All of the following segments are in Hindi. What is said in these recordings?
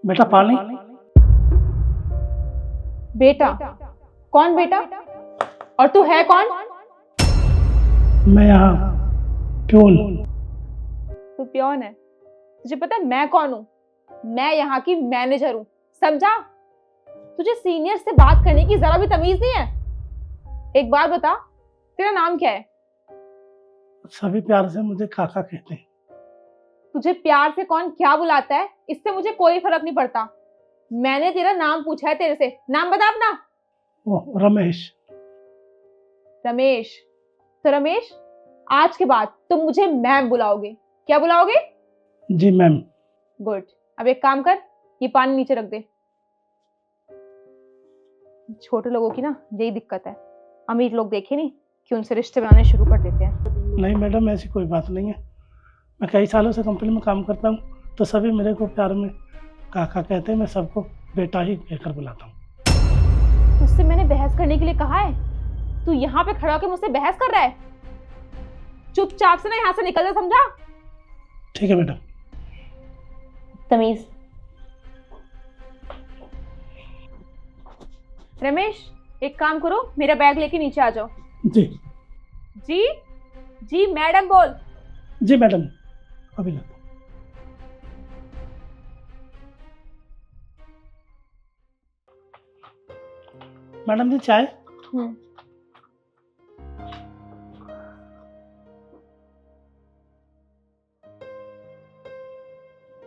बेटा पानी। बेटा? कौन बेटा? और तू है कौन? मैं यहाँ प्यून। तू प्योन है? तुझे पता है मैं कौन हूँ? मैं यहाँ की मैनेजर हूँ, समझा? तुझे सीनियर से बात करने की जरा भी तमीज नहीं है। एक बात बता, तेरा नाम क्या है? सभी प्यार से मुझे काका कहते हैं। तुझे प्यार से कौन क्या बुलाता है इससे मुझे कोई फर्क नहीं पड़ता। मैंने तेरा नाम पूछा है तेरे से, नाम बता अपना। वो रमेश। रमेश? तो रमेश, आज के बाद तुम मुझे मैम बुलाओगे। क्या बुलाओगे? जी मैम। गुड। अब एक काम कर, ये पानी नीचे रख दे। छोटे लोगों की ना यही दिक्कत है, अमीर लोग देखे नहीं कि उनसे रिश्ते बनाने शुरू कर देते हैं। नहीं मैडम, ऐसी कोई बात नहीं है। मैं कई सालों से कंपनी में काम करता हूँ, तो सभी मेरे को प्यार में काका कहते हैं। मैं सबको बेटा ही कहकर बुलाता हूँ। तुझसे मैंने बहस करने के लिए कहा है, तू यहाँ पे खड़ा होकर मुझसे बहस कर रहा है। चुपचाप से ना यहाँ से निकल जा, समझा? ठीक है मैडम। तमीज। रमेश, एक काम करो, मेरा बैग लेके नीचे आ जाओ। जी जी? जी मैडम बोल। जी मैडम, अभी लाता हूँ। मैडम जी चाय।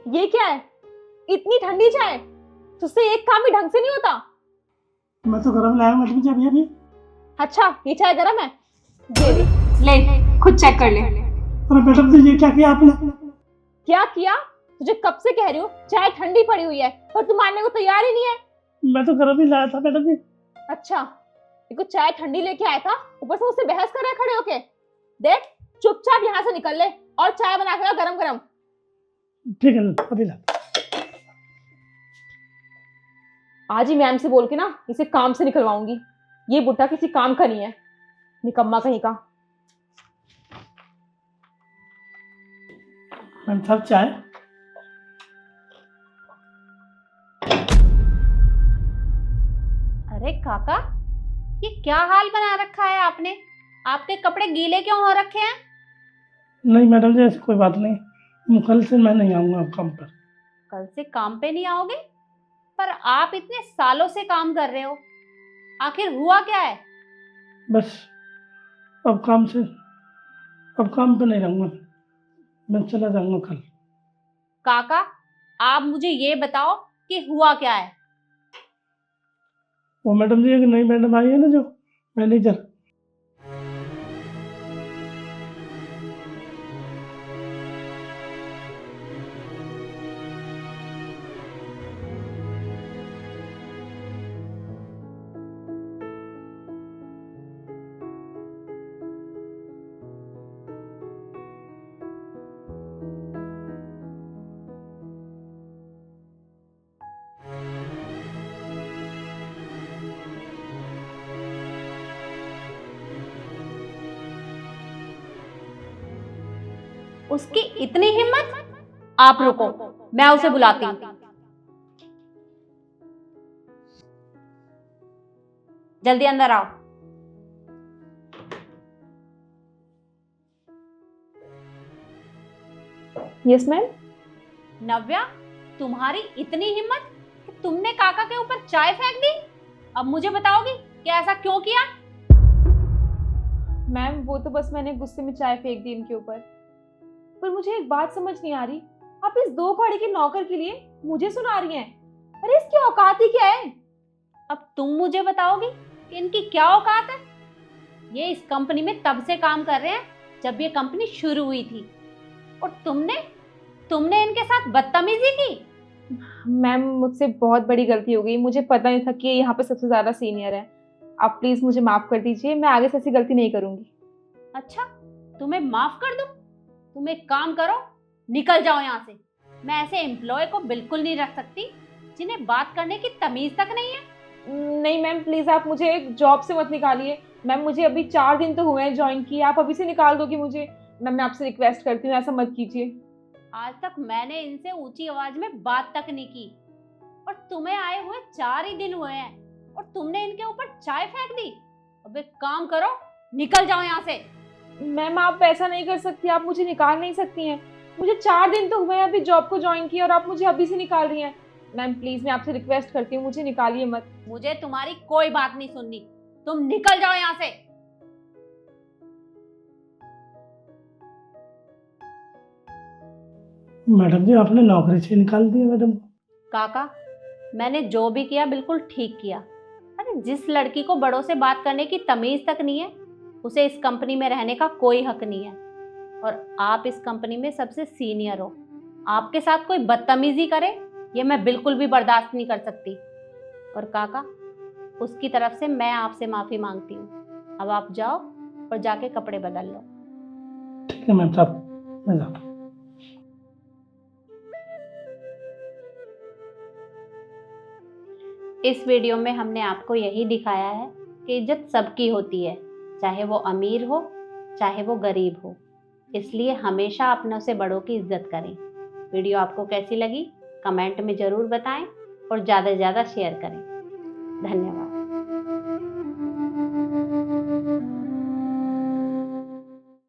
ये क्या है? इतनी ठंडी चाय? तुझसे एक काम भी ढंग से नहीं होता। मैं तो गरम लाया हूँ मैडम जी अभी अभी। अच्छा, ये चाय गरम है? ले खुद चेक कर ले। अरे मैडम जी ये क्या किया आपने? क्या किया? तुझे कब से कह रही हूँ चाय ठंडी पड़ी हुई है, पर तू मानने को तैयार ही नहीं है। मैं तो गरम ही लाया था मैडम जी। अच्छा, देखो चाय ठंडी लेके आया था, ऊपर से मुझसे बहस कर रहा है खड़े होके। देख, चुपचाप यहाँ से निकल ले और चाय बना के ला गरम गरम। ठीक है अभी लाता। आज ही मैम से बोल के ना इसे काम से निकलवाऊंगी। ये बुड्ढा किसी काम का नहीं है, निकम्मा कहीं का। मैम साहब चाय। अरे काका, ये क्या हाल बना रखा है आपने? आपके कपड़े गीले क्यों हो रखे हैं? नहीं मैडम जी ऐसी कोई बात नहीं, कल से मैं नहीं आऊँगा काम पर। कल से काम पे नहीं आओगे? पर आप इतने सालों से काम कर रहे हो, आखिर हुआ क्या है? बस अब काम पे नहीं रहूँगा, मैं चला जाऊँगा कल। काका, आप मुझे ये बताओ कि हुआ क्या है? वो मैडम जी एक नई मैडम आई है ना, जो मैनेजर, उसकी इतनी हिम्मत? आप रुको, मैं उसे बुलाती हूँ। जल्दी अंदर आओ। Yes ma'am. नव्या, तुम्हारी इतनी हिम्मत कि तुमने काका के ऊपर चाय फेंक दी? अब मुझे बताओगी कि ऐसा क्यों किया? मैम वो तो बस मैंने गुस्से में चाय फेंक दी इनके ऊपर। पर मुझे एक बात समझ नहीं आ रही, आप इस दो कौड़ी के नौकर के लिए मुझे सुना रही हैं। अरे इसकी औकात ही क्या है? अब तुम मुझे बताओगी कि इनकी क्या औकात है? ये इस कंपनी में तब से काम कर रहे हैं जब ये कंपनी शुरू हुई थी, और तुमने इनके साथ बदतमीजी की। मैम मुझसे बहुत बड़ी गलती हो गई, मुझे पता नहीं था कि ये यहाँ पे सबसे ज्यादा सीनियर है। आप प्लीज मुझे माफ कर दीजिए, मैं आगे से ऐसी गलती नहीं करूंगी। अच्छा, तुम्हें माफ कर दूं? तुम एक काम करो, निकल जाओ यहाँ से। मैं ऐसे एम्प्लॉय को बिल्कुल नहीं रख सकती जिन्हें बात करने की तमीज तक नहीं है। नहीं मैम प्लीज, आप मुझे जॉब से मत निकालिए। मैम मुझे अभी 4 दिन तो हुए हैं ज्वाइन किए, आप अभी से निकाल दोगे मुझे? मैम मैं आपसे रिक्वेस्ट करती हूँ, ऐसा मत कीजिए। आज तक मैंने इनसे ऊंची आवाज में बात तक नहीं की, तुम्हें आए हुए 4 ही दिन हुए हैं और तुमने इनके ऊपर चाय फेंक दी। अब एक काम करो, निकल जाओ यहाँ से। मैम आप ऐसा नहीं कर सकती, आप मुझे निकाल नहीं सकती हैं। मुझे 4 दिन तो हुए हैं अभी जॉब को ज्वाइन किया और आप मुझे अभी से निकाल रही हैं। मैम प्लीज, मैं आपसे रिक्वेस्ट करती हूँ, मुझे निकालिए मत। मुझे तुम्हारी कोई बात नहीं सुननी, तुम निकल जाओ यहाँ से। मैडम जी आपने नौकरी से निकाल दिया मैडम को। काका, मैंने जो भी किया बिल्कुल ठीक किया। अरे जिस लड़की को बड़ों से बात करने की तमीज तक नहीं है, उसे इस कंपनी में रहने का कोई हक नहीं है। और आप इस कंपनी में सबसे सीनियर हो, आपके साथ कोई बदतमीजी करे ये मैं बिल्कुल भी बर्दाश्त नहीं कर सकती। और काका, उसकी तरफ से मैं आपसे माफी मांगती हूँ। अब आप जाओ और जाके कपड़े बदल लो। ठीक है मैम साहब, मैं जाता हूँ। इस वीडियो में हमने आपको यही दिखाया है कि इज्जत सबकी होती है, चाहे वो अमीर हो चाहे वो गरीब हो। इसलिए हमेशा अपनों से बड़ों की इज्जत करें। वीडियो आपको कैसी लगी कमेंट में ज़रूर बताएं और ज़्यादा से ज़्यादा शेयर करें। धन्यवाद।